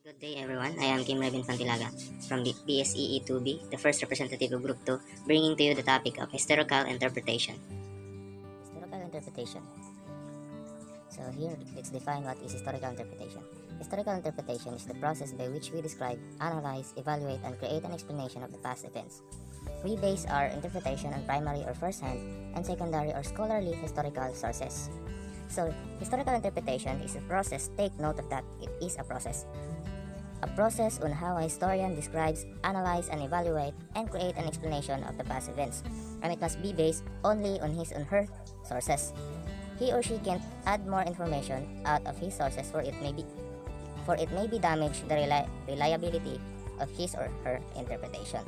Good day everyone, I am Kim Revin Fantilaga from BSEE 2B, the first representative of Group 2, bringing to you the topic of historical interpretation. Historical interpretation. So here, let's define what is historical interpretation. Historical interpretation is the process by which we describe, analyze, evaluate, and create an explanation of the past events. We base our interpretation on primary or first-hand and secondary or scholarly historical sources. So, historical interpretation is a process. Take note of that. It is a process. A process on how a historian describes, analyze, and evaluate and create an explanation of the past events, and it must be based only on his or her sources. He or she can't add more information out of his sources, for it may be damage the reliability of his or her interpretation.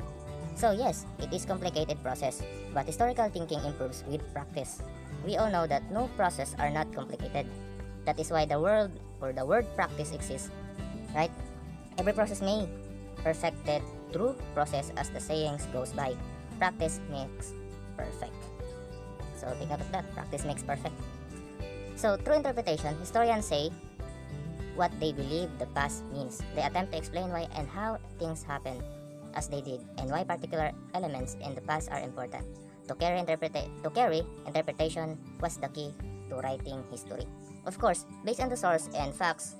So yes, it is complicated process, but historical thinking improves with practice. We all know that no process are not complicated. That is why the word practice exists, right? Every process may perfected through process, as the sayings goes by. Practice makes perfect. So take note of that. Practice makes perfect. So through interpretation, historians say what they believe the past means. They attempt to explain why and how things happen as they did, and why particular elements in the past are important. To carry interpretation was the key to writing history. Of course, based on the source and facts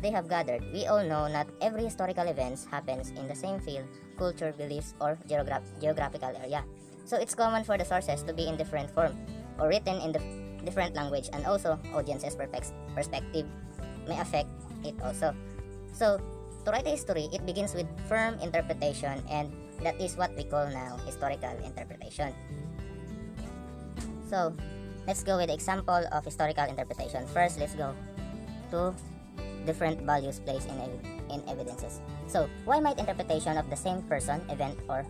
they have gathered, we all know not every historical events happens in the same field, culture, beliefs, or geographical area. So it's common for the sources to be in different form or written in the different language, and also audience's perspective may affect it also. So to write a history, it begins with firm interpretation, and that is what we call now historical interpretation. So let's go with the example of historical interpretation. First, let's go to different values placed in evidences. So, why might interpretation of the same person, event, or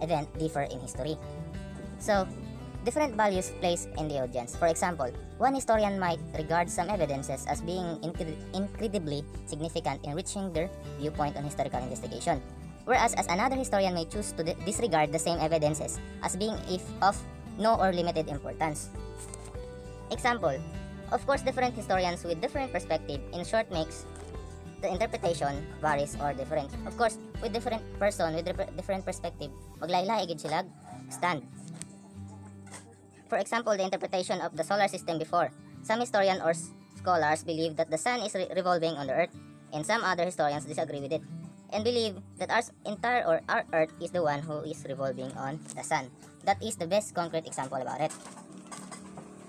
event differ in history? So, different values placed in the audience. For example, one historian might regard some evidences as being incredibly significant in reaching their viewpoint on historical investigation, whereas another historian may choose to disregard the same evidences as being of no or limited importance. Example, of course, different historians with different perspective, in short, makes the interpretation varies or different. Of course, with different person with different perspective, maglahi-lahi gid sila stand. For example, the interpretation of the solar system before. Some historians or scholars believe that the sun is revolving on the earth, and some other historians disagree with it and believe that our earth is the one who is revolving on the sun. That is the best concrete example about it.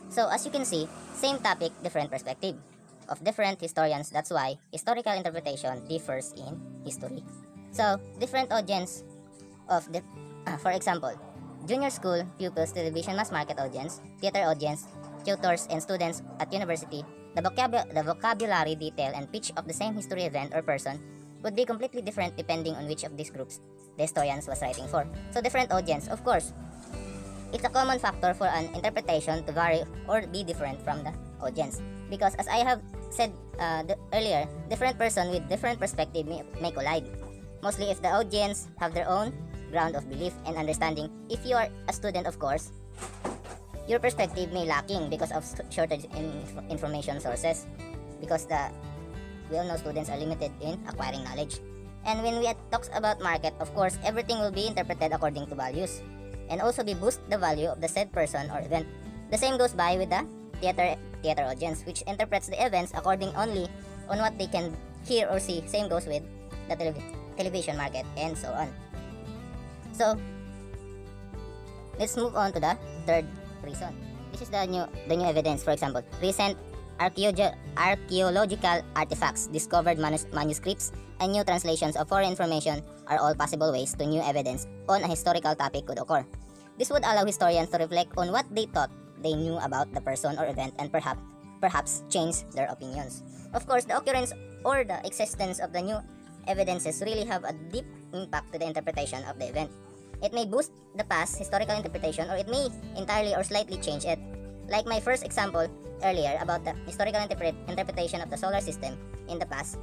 So as you can see, same topic, different perspective of different historians. That's why historical interpretation differs in history. So different audience of the, for example, junior school pupils, television mass market audience, theater audience, tutors and students at university, the vocabulary, detail, and pitch of the same history event or person would be completely different depending on which of these groups the historians was writing for. So different audience, of course, it's a common factor for an interpretation to vary or be different from the audience, because as I have said earlier, different person with different perspective may collide, mostly if the audience have their own ground of belief and understanding. If you are a student, of course, your perspective may lacking because of shortage in information sources, because we all know students are limited in acquiring knowledge. And when we talks about market, of course, everything will be interpreted according to values, and also be boost the value of the said person or event. The same goes by with the theater audience, which interprets the events according only on what they can hear or see. Same goes with the television market, and so on. So let's move on to the third reason. This is the new evidence. For example, recent archaeological artifacts, discovered manuscripts, and new translations of foreign information are all possible ways to new evidence on a historical topic could occur. This would allow historians to reflect on what they thought they knew about the person or event, and perhaps change their opinions. Of course, the occurrence or the existence of the new evidences really have a deep impact to the interpretation of the event. It may boost the past historical interpretation, or it may entirely or slightly change it. Like my first example earlier about the historical interpretation of the solar system in the past.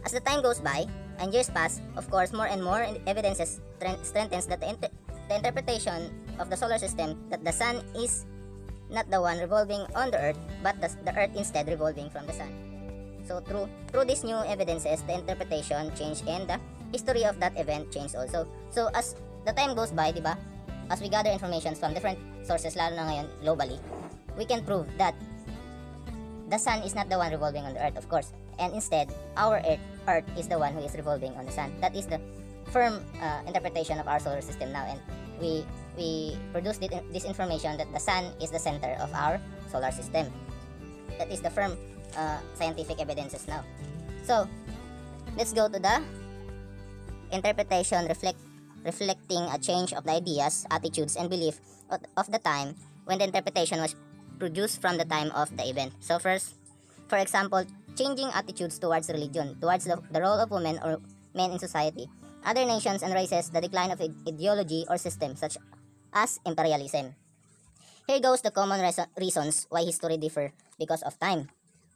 As the time goes by and years pass, of course, more and more evidences strengthens that the interpretation of the solar system, that the sun is not the one revolving on the earth, but the earth instead revolving from the sun. So through these new evidences, the interpretation changed and the history of that event changed also. So as the time goes by, di ba, as we gather information from different sources, lalo na ngayon globally, we can prove that the sun is not the one revolving on the earth, of course, and instead our earth is the one who is revolving on the sun. That is the firm interpretation of our solar system now, and we produce this information that the sun is the center of our solar system. That is the firm scientific evidences now. So let's go to the interpretation reflecting a change of the ideas, attitudes, and belief of the time when the interpretation was produced from the time of the event. So first, for example, changing attitudes towards religion, towards the role of women or men in society, other nations and races, the decline of ideology or system such as imperialism. Here goes the common reasons why history differ because of time.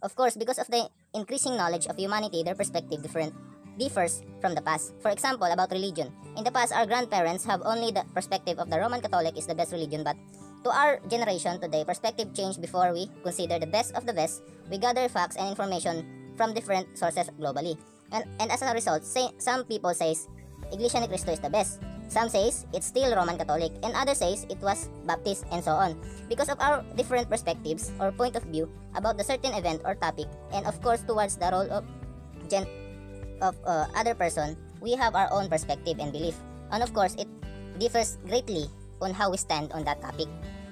Of course, because of the increasing knowledge of humanity, their perspective differs from the past. For example, about religion. In the past, our grandparents have only the perspective of the Roman Catholic is the best religion, but to our generation today, perspective changed before we consider the best of the best. We gather facts and information from different sources globally. And as a result, some people says Iglesia ni Cristo is the best. Some says it's still Roman Catholic, and others says it was Baptist, and so on. Because of our different perspectives or point of view about the certain event or topic, and of course towards the role of other person, we have our own perspective and belief. And of course, it differs greatly on how we stand on that topic.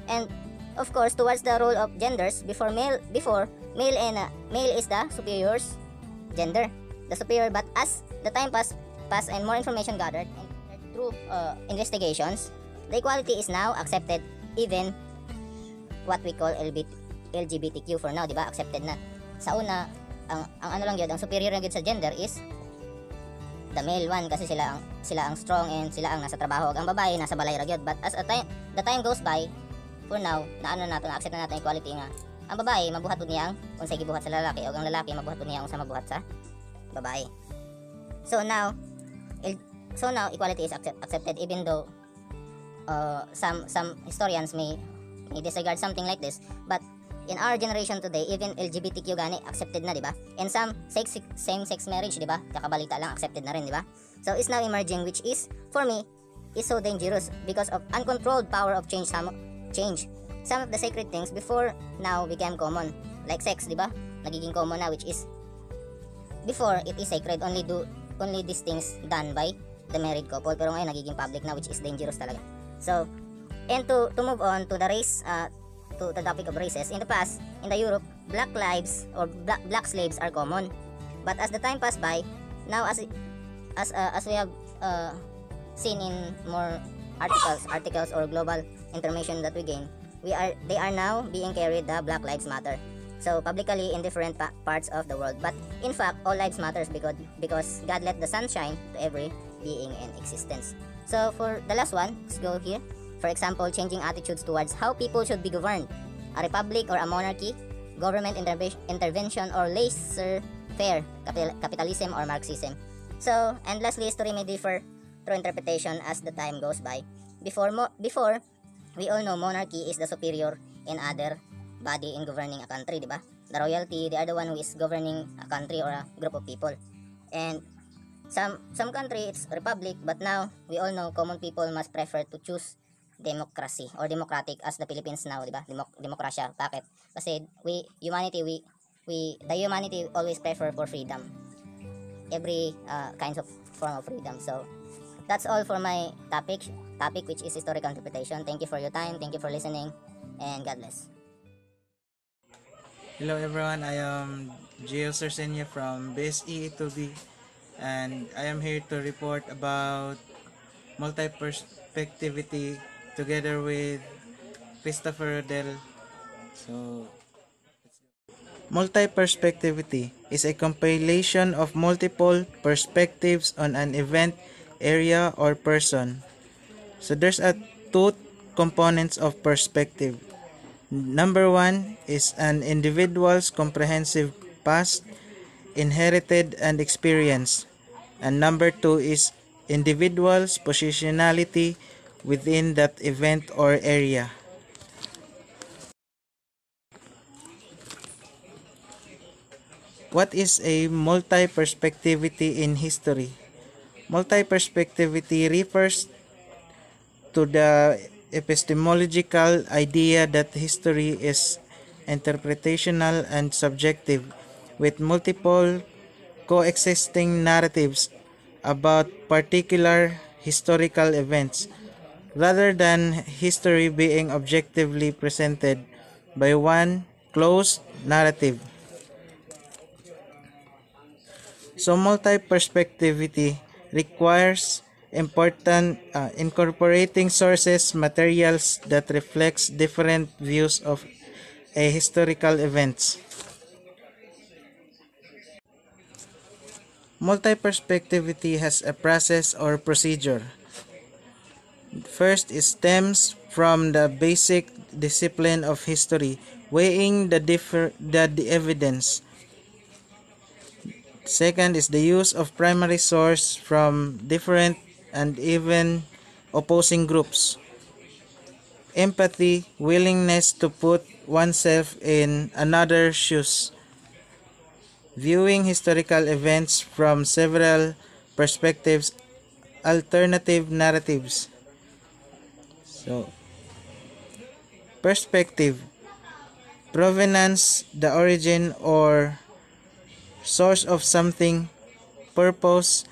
And of course, towards the role of genders, before male is the superior gender, the superior. But as the time passed and more information gathered and through investigations, the equality is now accepted, even what we call LGBTQ for now, di ba? Accepted na. Sa una, ang ano lang yun, ang superior lang yun sa gender is the male one, kasi sila ang strong and sila ang nasa trabaho, ang babae nasa balay ra gyud. But as the time goes by, for now, na-accept na natin equality nga. Ang babae mabuhat pud niya ang unsay gibuhat sa lalaki, o ang lalaki mabuhat pud niya ang unsa mabuhat sa babae. So now equality is accepted, even though some historians may disregard something like this. But in our generation today, even LGBTQ gani accepted na, di ba? And some same-sex marriage, di ba? Kakabalita lang, accepted na rin, di ba? So it's now emerging, which is for me is so dangerous because of uncontrolled power of change. Some of the sacred things before now became common, like sex, di ba? Nagiging common na, which is before it is sacred, only these things done by the married couple, pero ngayon nagiging public na, which is dangerous talaga. So, and to move on to the race, to the topic of races, in the past, in the Europe, black lives or black slaves are common. But as the time passed by, now as we have seen in more articles or global information that we gain, they are now being carried the Black Lives Matter. So publicly in different parts of the world. But in fact, all lives matters because God let the sun shine to every being in existence. So for the last one, let's go here. For example, changing attitudes towards how people should be governed. A republic or a monarchy, government intervention or laissez-faire, capitalism or Marxism. So, and lastly, history may differ through interpretation as the time goes by. Before, we all know monarchy is the superior in other body in governing a country, di ba? The royalty, they are the one who is governing a country or a group of people. And some country it's republic, but now we all know common people must prefer to choose democracy or democratic as the Philippines now, di ba? Demokrasya. Bakit? Kasi the humanity always prefer for freedom. Every kinds of form of freedom. So that's all for my topic which is historical interpretation. Thank you for your time. Thank you for listening, and God bless. Hello everyone, I am Gio Cercenia from BSE E2B, and I am here to report about multi-perspectivity together with Christopher Del. So, multi-perspectivity is a compilation of multiple perspectives on an event, area, or person. So there's two components of perspective. Number one is an individual's comprehensive past, inherited and experience. And number two is individual's positionality within that event or area. What is a multi-perspectivity in history? Multi-perspectivity refers to the epistemological idea that history is interpretational and subjective, with multiple coexisting narratives about particular historical events, rather than history being objectively presented by one closed narrative. So multi-perspectivity requires important incorporating sources, materials that reflects different views of a historical events. Multi-perspectivity has a process or procedure. First, it stems from the basic discipline of history, weighing the evidence. Second is the use of primary source from different and even opposing groups. Empathy, willingness to put oneself in another's shoes. Viewing historical events from several perspectives, alternative narratives. So, perspective, provenance, the origin or source of something, purpose,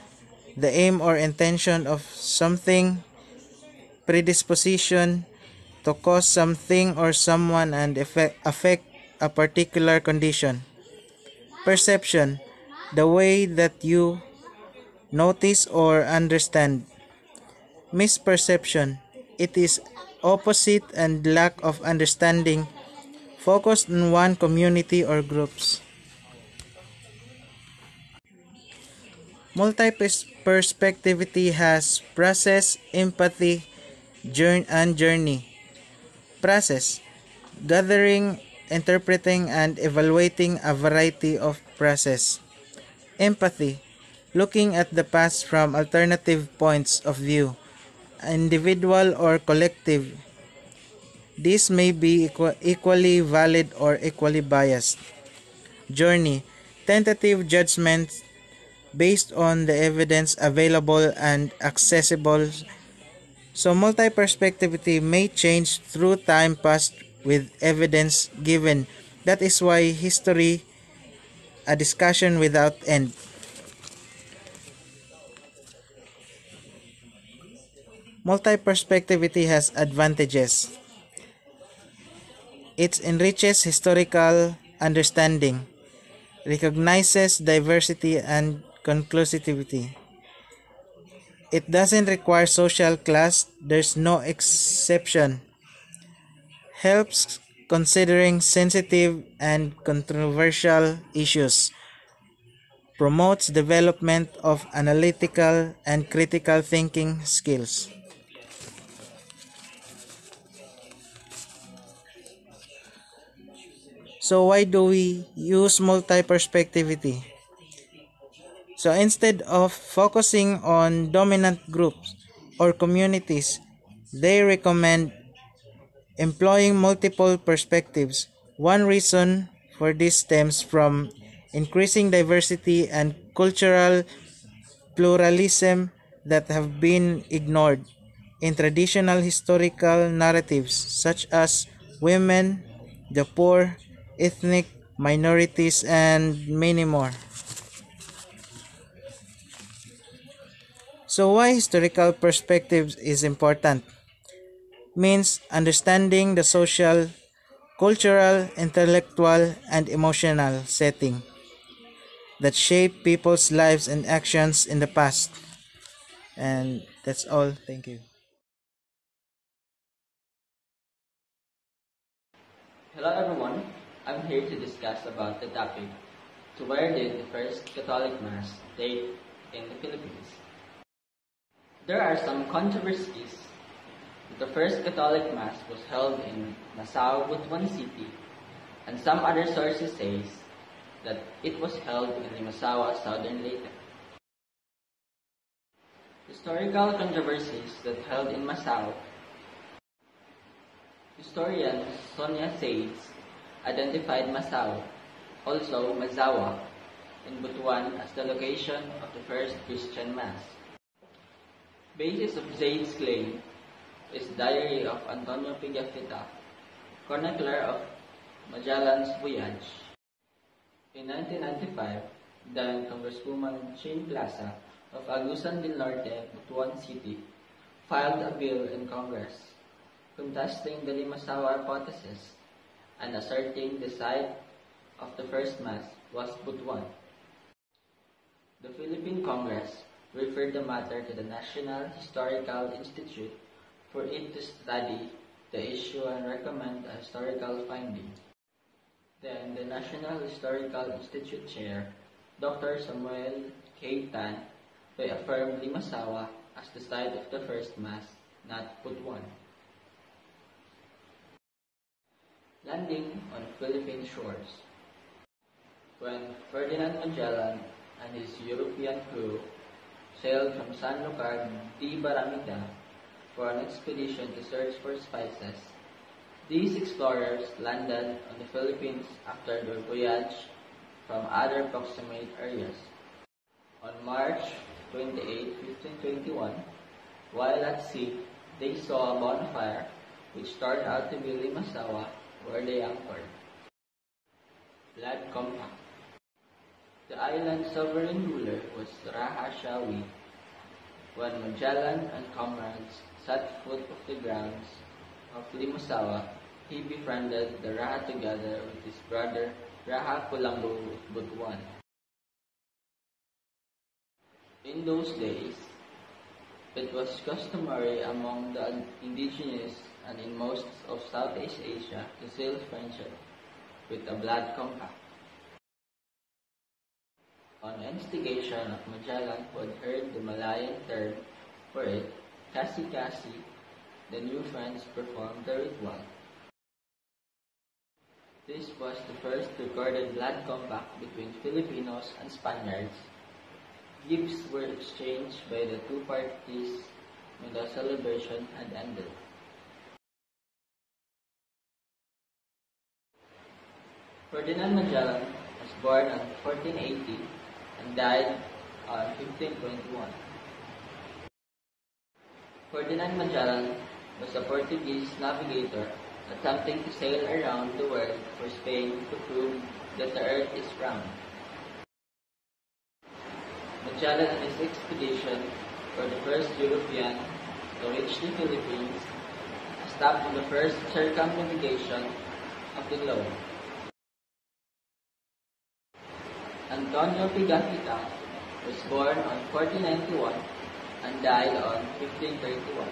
the aim or intention of something, predisposition, to cause something or someone and affect a particular condition. Perception, the way that you notice or understand. Misperception, it is opposite and lack of understanding, focused on one community or groups. Multi-perspectivity has process, empathy, and journey. Process, gathering, interpreting, and evaluating a variety of process. Empathy, looking at the past from alternative points of view, individual or collective. This may be equally valid or equally biased. Journey, tentative judgment based on the evidence available and accessible. So multi-perspectivity may change through time passed with evidence given. That is why history, a discussion without end. Multi-perspectivity has advantages. It enriches historical understanding, recognizes diversity and conclusivity. It doesn't require social class, there's no exception. Helps considering sensitive and controversial issues. Promotes development of analytical and critical thinking skills. So why do we use multi-perspectivity? So instead of focusing on dominant groups or communities, they recommend employing multiple perspectives. One reason for this stems from increasing diversity and cultural pluralism that have been ignored in traditional historical narratives such as women, the poor, ethnic minorities, and many more. So why historical perspectives is important? Means understanding the social, cultural, intellectual, and emotional setting that shape people's lives and actions in the past. And that's all. Thank you. Hello everyone, I'm here to discuss about the topic, to where did the first Catholic Mass date in the Philippines? There are some controversies. The first Catholic Mass was held in Masao, Butuan City, and some other sources say that it was held in Limasawa, Southern Leyte. Historical controversies that held in Masao. Historian Sonia Sades identified Masao, also Mazawa, in Butuan as the location of the first Christian Mass. Basis of Zaid's claim is Diary of Antonio Pigafetta, chronicler of Magellan's voyage. In 1995, then Congresswoman Shane Plaza of Agusan del Norte, Butuan City, filed a bill in Congress contesting the Limasawa hypothesis and asserting the site of the first Mass was Butuan. The Philippine Congress referred the matter to the National Historical Institute for it to study the issue and recommend a historical finding. Then the National Historical Institute Chair, Dr. Samuel K. Tan, reaffirmed Limasawa as the site of the first Mass, not Butuan. Landing on Philippine shores. When Ferdinand Magellan and his European crew sailed from Sanlúcar de Barrameda for an expedition to search for spices, these explorers landed on the Philippines after their voyage from other proximate areas. On March 28, 1521, while at sea, they saw a bonfire which turned out to be Limasawa, where they anchored. Blood Compact. The island's sovereign ruler was Raha Shawi. When Magellan and comrades set foot off the grounds of Limasawa, he befriended the Raha together with his brother Raha Kulambu of Butuan. In those days, it was customary among the indigenous and in most of Southeast Asia to seal friendship with a blood compact. On instigation of Magellan, who had heard the Malayan term for it, kasi-kasi, the new friends performed the ritual. This was the first recorded blood compact between Filipinos and Spaniards. Gifts were exchanged by the two parties when the celebration had ended. Ferdinand Magellan was born on 1480 and died on 1521. Ferdinand Magellan was a Portuguese navigator attempting to sail around the world for Spain to prove that the earth is round. Magellan and his expedition were the first European to reach the Philippines, stopped on the first circumnavigation of the globe. Antonio Pigafetta was born on 1491 and died on 1531.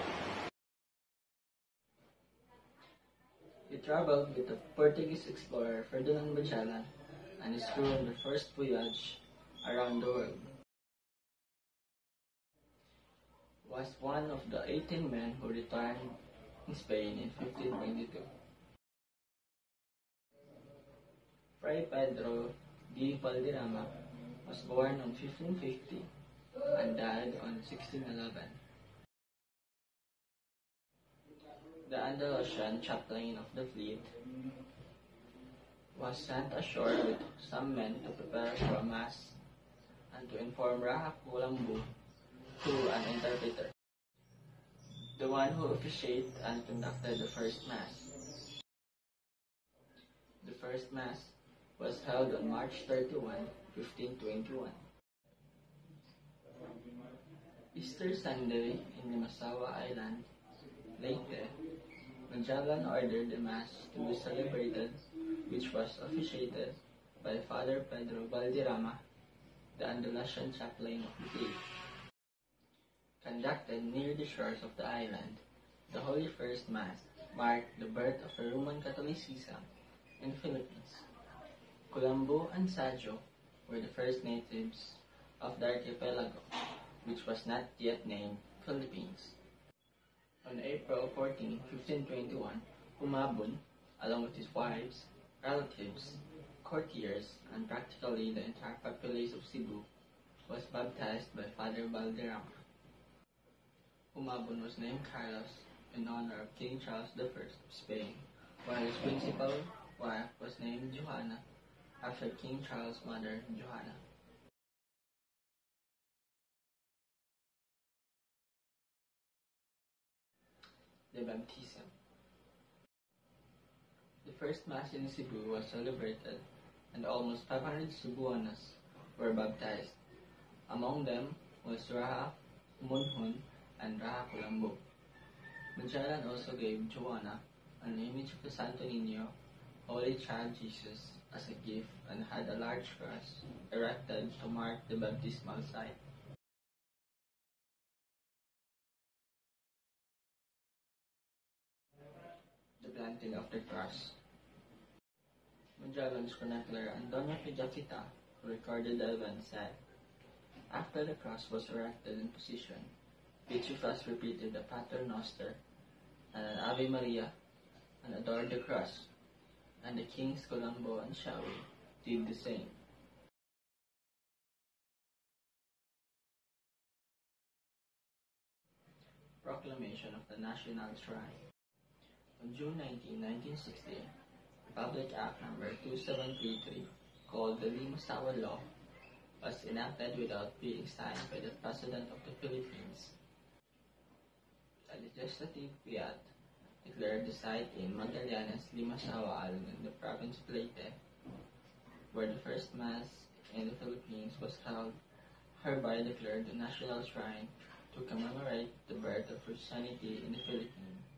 He traveled with the Portuguese explorer Ferdinand Magellan and his crew on the first voyage around the world. Was one of the 18 men who returned in Spain in 1522. Fray Pedro de Valderrama was born on 1550 and died on 1611. The Andalusian chaplain of the fleet was sent ashore with some men to prepare for a mass and to inform Raha Kulambu through an interpreter, the one who officiated and conducted the first Mass. The first Mass was held on March 31, 1521. Easter Sunday in Limasawa Island, Leyte, Magellan ordered the Mass to be celebrated, which was officiated by Father Pedro Valderrama, the Andalusian chaplain of the fleet. Conducted near the shores of the island, the Holy First Mass marked the birth of a Roman Catholicism in the Philippines. Kulambu and Sajo were the first natives of the archipelago, which was not yet named Philippines. On April 14, 1521, Humabon, along with his wives, relatives, courtiers, and practically the entire populace of Cebu, was baptized by Father Valderrama. Humabon was named Carlos in honor of King Charles I of Spain, while his principal wife was named Johanna after King Charles' mother, Johanna. the Baptism. The first Mass in Cebu was celebrated, and almost 500 Cebuanas were baptized. Among them was Raha Umunhun and Raha Colombo. Magellan also gave Joanna an image of the Santo Niño, Holy Child Jesus, as a gift and had a large cross erected to mark the baptismal site. The planting of the cross. Magellan's chronicler Antonio Pijafita, who recorded the event, said, "After the cross was erected in position, each of us repeated the Pater Noster and an Ave Maria and adored the cross, and the kings Colombo and Shawi did the same." Proclamation of the National Shrine. On June 19, 1960, Republic Act No. 2733, called the Limasawa Law, was enacted without being signed by the President of the Philippines. A legislative fiat declared the site in Magallanes, Limasawa Island in the province of Leyte, where the first Mass in the Philippines was held, hereby declared the national shrine to commemorate the birth of Christianity in the Philippines.